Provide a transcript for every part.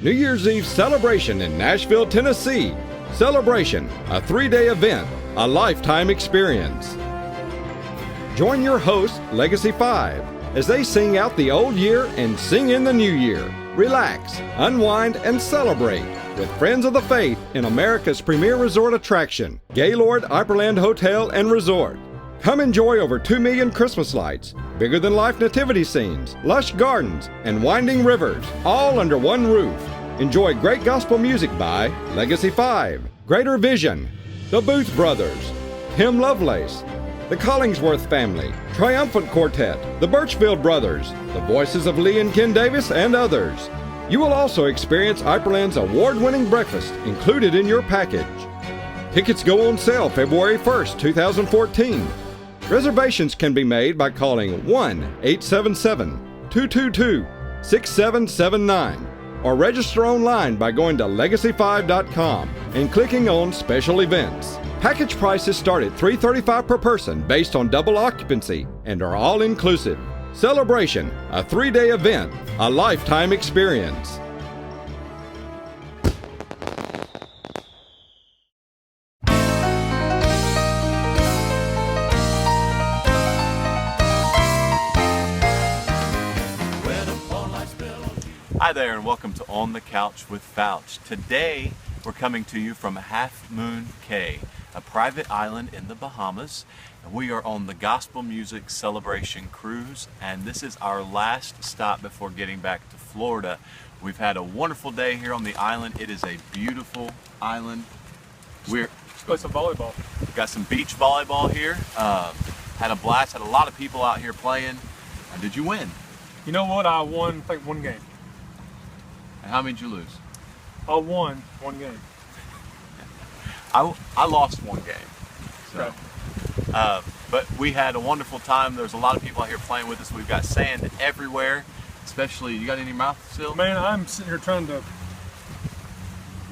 New Year's Eve celebration in Nashville, Tennessee. Celebration, a 3-day event, a lifetime experience. Join your host, Legacy 5, as they sing out the old year and sing in the new year. Relax, unwind, and celebrate with Friends of the Faith in America's premier resort attraction, Gaylord Upperland Hotel and Resort. Come enjoy over 2 million Christmas lights, bigger-than-life nativity scenes, lush gardens, and winding rivers, all under one roof. Enjoy great gospel music by Legacy 5, Greater Vision, the Bouch Brothers, Tim Lovelace, the Collingsworth Family, Triumphant Quartet, the Birchfield Brothers, the voices of Lee and Ken Davis, and others. You will also experience Upperland's award-winning breakfast included in your package. Tickets go on sale February 1st, 2014. Reservations can be made by calling 1-877-222-6779 or register online by going to legacy5.com and clicking on Special Events. Package prices start at $335 per person based on double occupancy and are all inclusive. Celebration, a 3-day event, a lifetime experience. Hi there and welcome to On the Couch with Fouch. Today we're coming to you from Half Moon Cay, a private island in the Bahamas. And we are on the Gospel Music Celebration Cruise, and this is our last stop before getting back to Florida. We've had a wonderful day here on the island. It is a beautiful island. Let's play some volleyball. Got some beach volleyball here. Had a blast, had a lot of people out here playing. Did you win? You know what? I won, I think, one game. And how many did you lose? I won one game. I lost one game. So. Okay. But we had a wonderful time. There's a lot of people out here playing with us. We've got sand everywhere, especially, you got it in your mouth still? Man, I'm sitting here trying to,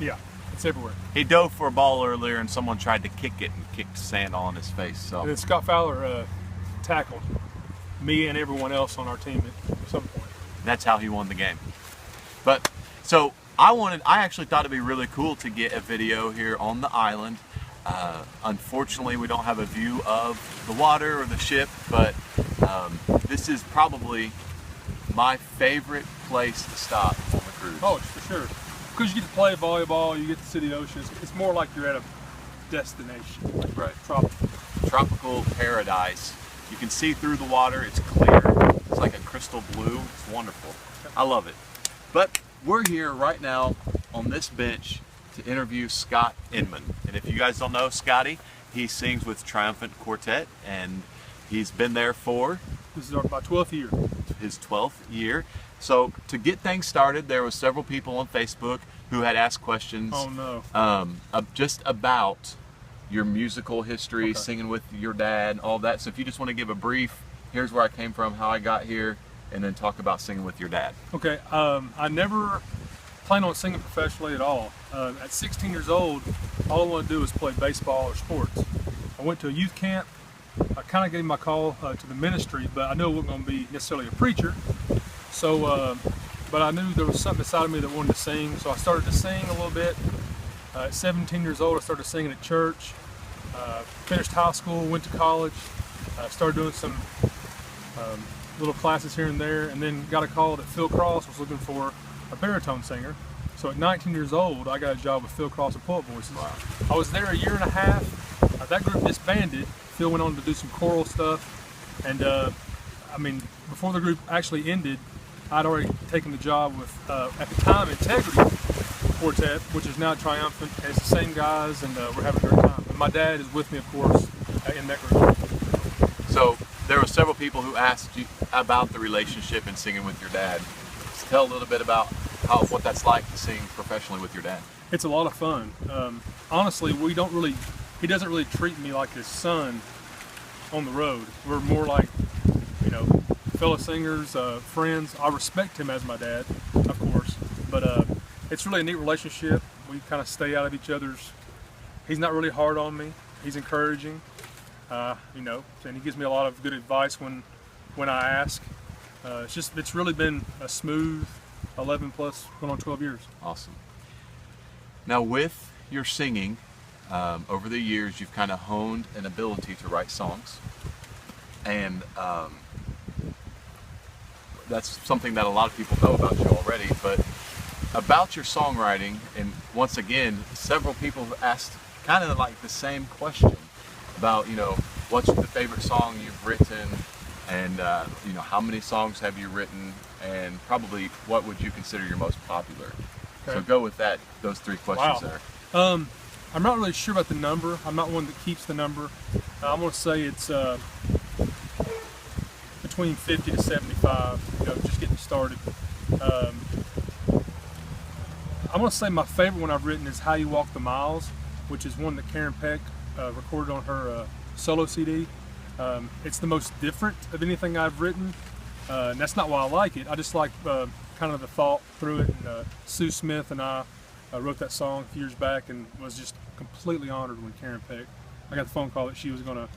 yeah, it's everywhere. He dove for a ball earlier and someone tried to kick it and kicked sand all in his face. So. And then Scott Fowler tackled me and everyone else on our team at some point. That's how he won the game. But, so I actually thought it'd be really cool to get a video here on the island. Unfortunately, we don't have a view of the water or the ship, but this is probably my favorite place to stop on the cruise. Oh, for sure. Because you get to play volleyball, you get to see the ocean. It's more like you're at a destination. Right. Tropical paradise. You can see through the water. It's clear. It's like a crystal blue. It's wonderful. I love it. But we're here right now on this bench to interview Scott Inman. And if you guys don't know Scotty, he sings with Triumphant Quartet, and he's been there for... This is my 12th year. His 12th year. So to get things started, there were several people on Facebook who had asked questions. Oh no. Just about your musical history, okay. Singing with your dad, all that. So if you just want to give a brief, here's where I came from, how I got here, and then talk about singing with your dad. Okay, I never planned on singing professionally at all. At 16 years old, all I wanted to do was play baseball or sports. I went to a youth camp. I kind of gave my call to the ministry, but I knew I wasn't going to be necessarily a preacher. So, but I knew there was something inside of me that wanted to sing, so I started to sing a little bit. At 17 years old, I started singing at church. Finished high school, went to college, started doing some little classes here and there, and then got a call that Phil Cross was looking for a baritone singer. So at 19 years old, I got a job with Phil Cross and Poet Voices. Wow. I was there a year and a half. That group disbanded. Phil went on to do some choral stuff, and I mean, before the group actually ended, I'd already taken the job with, at the time, Integrity Quartet, which is now Triumphant. And it's the same guys, and we're having a great time. And my dad is with me, of course, in that group. So there were several people who asked you about the relationship and singing with your dad. Just tell a little bit about what that's like to sing professionally with your dad. It's a lot of fun. Honestly, he doesn't really treat me like his son on the road. We're more like, you know, fellow singers, friends. I respect him as my dad, of course, but it's really a neat relationship. We kind of stay out of each other's. He's not really hard on me. He's encouraging, you know, and he gives me a lot of good advice when I ask. It's really been a smooth 11 plus, going on 12 years. Awesome. Now, with your singing, over the years, you've kind of honed an ability to write songs, and that's something that a lot of people know about you already. But about your songwriting, and once again, several people have asked kind of like the same question about, what's the favorite song you've written, and how many songs have you written, and probably what would you consider your most popular. Okay. So go with that, those three questions there. I'm not really sure about the number. I'm not one that keeps the number. I'm going to say it's between 50 to 75, just getting started. I'm going to say my favorite one I've written is How You Walk the Miles, which is one that Karen Peck recorded on her solo CD. It's the most different of anything I've written, and that's not why I like it. I just like kind of the thought through it. And Sue Smith and I wrote that song a few years back, and was just completely honored when Karen Peck, I got the phone call that she was going to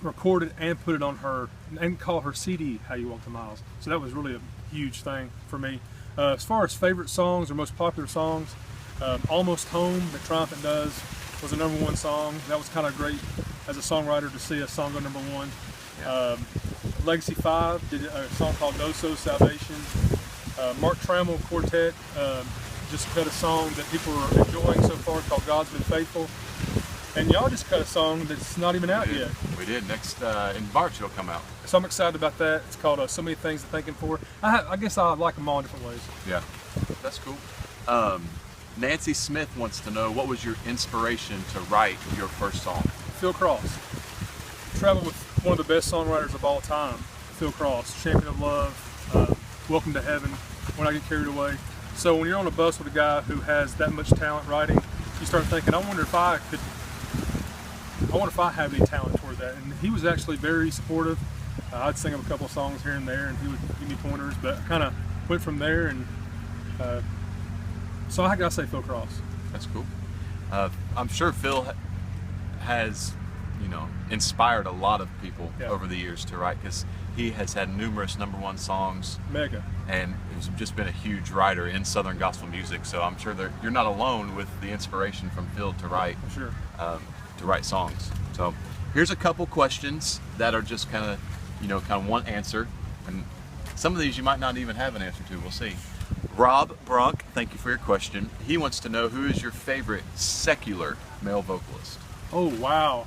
record it and put it on her, and call her CD How You Walk the Miles. So that was really a huge thing for me. As far as favorite songs or most popular songs, Almost Home that Triumphant does was a #1 song. That was kind of great as a songwriter to see a song go #1. Yeah. Legacy 5 did a song called No So Salvation. Triumphant Quartet just cut a song that people are enjoying so far called God's Been Faithful. And y'all just cut a song that's not even out yet. We did. Next in Bouch it'll come out. So I'm excited about that. It's called So Many Things to Thank Him For. I guess I like them all in different ways. Yeah, that's cool. Nancy Smith wants to know, what was your inspiration to write your first song? Phil Cross. Traveled with one of the best songwriters of all time, Phil Cross. Champion of Love, Welcome to Heaven, When I Get Carried Away. So when you're on a bus with a guy who has that much talent writing, you start thinking, I wonder if I have any talent toward that. And he was actually very supportive. I'd sing him a couple of songs here and there, and he would give me pointers, but I kind of went from there. And so I gotta say Phil Cross. That's cool. I'm sure Phil has, inspired a lot of people over the years to write, because he has had numerous #1 songs. Mega. And he's just been a huge writer in Southern gospel music. So I'm sure you're not alone with the inspiration from Phil to write. For sure. To write songs. So here's a couple questions that are just kind of one answer, and some of these you might not even have an answer to. We'll see. Rob Brunk, thank you for your question. He wants to know, who is your favorite secular male vocalist? Oh wow.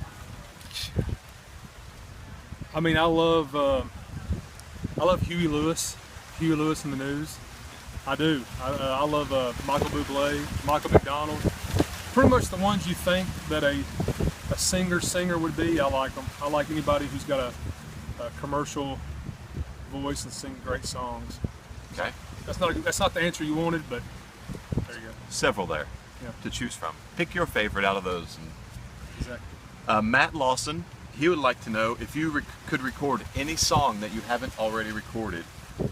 I mean, I love Huey Lewis. Huey Lewis in the News. I do. I love Michael Bublé, Michael McDonald. Pretty much the ones you think that a singer would be. I like them. I like anybody who's got a commercial voice and sing great songs. Okay. That's not the answer you wanted, but there you go. Several there Yeah. to choose from. Pick your favorite out of those. Exactly. Matt Lawson, he would like to know, if you could record any song that you haven't already recorded,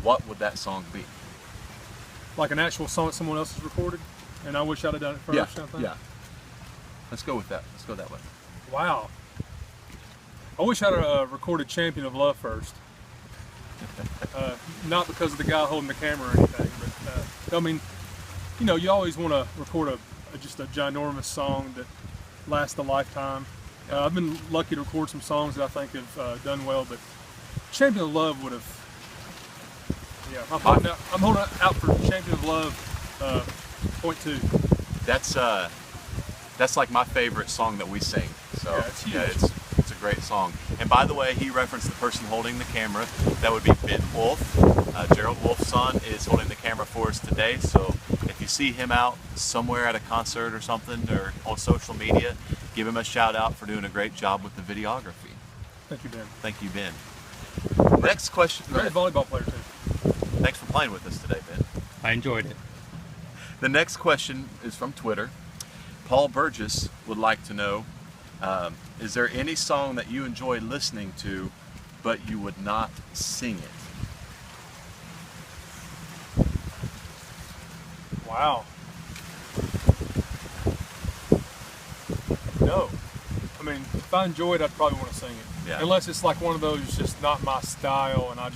what would that song be? Like an actual song that someone else has recorded, and I wish I'd have done it first. Yeah. Kind of thing? Yeah. Let's go with that. Let's go that way. Wow. I wish I'd have recorded Champion of Love first. Not because of the guy holding the camera or anything, but I mean, you always want to record just a ginormous song that lasts a lifetime. I've been lucky to record some songs that I think have done well, but Champion of Love would have. Yeah, I'm holding out for Champion of Love .2. That's like my favorite song that we sing. So Yeah, it's huge. it's a great song. And by the way, he referenced the person holding the camera. That would be Ben Wolf. Gerald Wolf's son is holding the camera for us today. So if you see him out somewhere at a concert or something, or on social media, give him a shout out for doing a great job with the videography. Thank you, Ben. Thank you, Ben. Next question. Great volleyball player too. Thanks for playing with us today, Ben. I enjoyed it. The next question is from Twitter. Paul Burgess would like to know, is there any song that you enjoy listening to, but you would not sing it? Wow. No. I mean, if I enjoy it, I'd probably want to sing it. Yeah. Unless it's like one of those just not my style, and I'd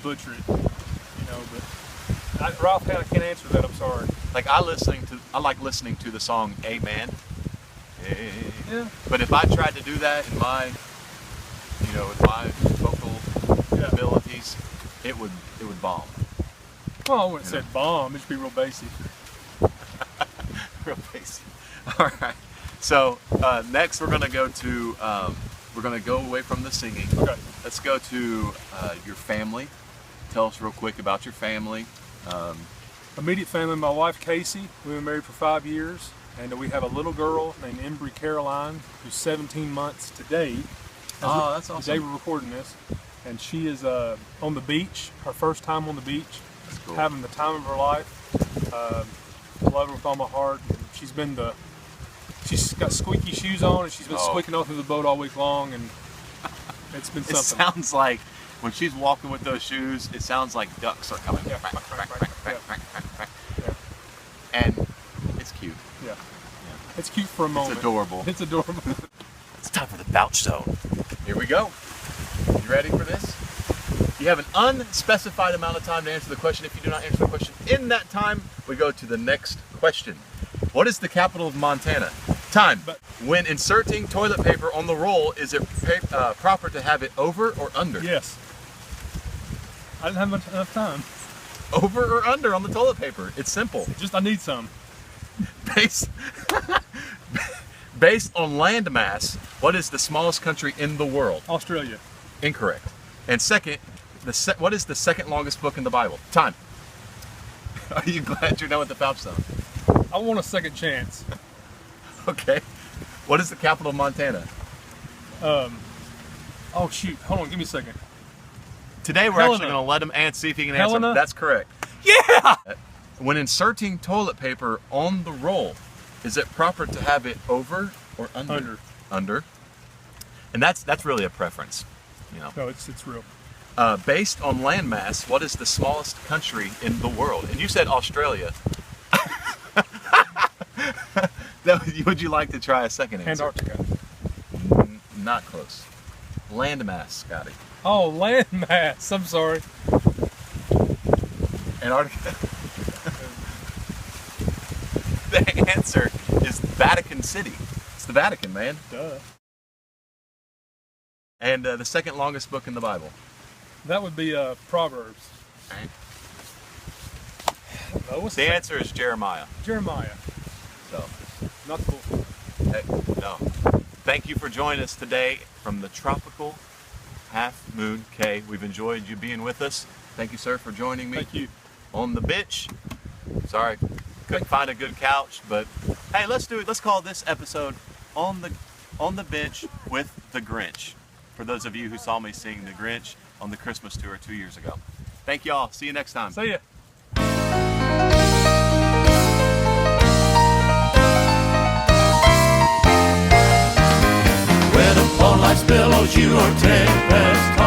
butcher it. know, but right offhand, I can't answer that. I'm sorry. Like I like listening to the song Amen. Yeah. But if I tried to do that in my, with my vocal abilities, it would bomb. Well, I wouldn't say bomb. It'd be real basic. Real basic. All right. So next we're gonna go to we're gonna go away from the singing. Okay. Let's go to your family. Tell us real quick about your family. Immediate family, my wife Casey. We've been married for 5 years, and we have a little girl named Embry Caroline, who's 17 months today. Oh, that's awesome. Today we're recording this, and she is on the beach, her first time on the beach, cool. having the time of her life. I love her with all my heart. She's got squeaky shoes on, and she's been squeaking all through the boat all week long, and it's been something. It sounds like when she's walking with those shoes, it sounds like ducks are coming. Yeah. And it's cute. Yeah. It's cute for a moment. It's adorable. It's adorable. It's time for the Bouch Zone. Here we go. You ready for this? You have an unspecified amount of time to answer the question. If you do not answer the question in that time, we go to the next question. What is the capital of Montana? Time. When inserting toilet paper on the roll, is it proper to have it over or under? Yes. I didn't have enough time. Over or under on the toilet paper? It's simple. I need some. Based on land mass, what is the smallest country in the world? Australia. Incorrect. And second, what is the second longest book in the Bible? Time. Are you glad you're done with the Fouch Zone? I want a second chance. Okay. What is the capital of Montana? Oh shoot, hold on, give me a second. Today we're Helena. actually going to let him see if he can Helena? answer. That's correct. Yeah! When inserting toilet paper on the roll, is it proper to have it over or under? Under. Under. And that's really a preference, No, it's real. Based on landmass, what is the smallest country in the world? And you said Australia. Would you like to try a second answer? Antarctica. Not close. Landmass, Scotty. Oh, landmass. I'm sorry. Antarctica. The answer is Vatican City. It's the Vatican, man. Duh. And the second longest book in the Bible. That would be Proverbs. No, what's The answer is Jeremiah. Jeremiah. So, Not the book. no. Thank you for joining us today from the tropical Half Moon Cay. We've enjoyed you being with us. Thank you, sir, for joining me. Thank you. On the bitch. Sorry, couldn't find a good couch, but hey, let's call this episode on the bench with the Grinch. For those of you who saw me sing the Grinch on the Christmas tour 2 years ago. Thank y'all. See you next time. See ya. When upon life's billows you are tempest,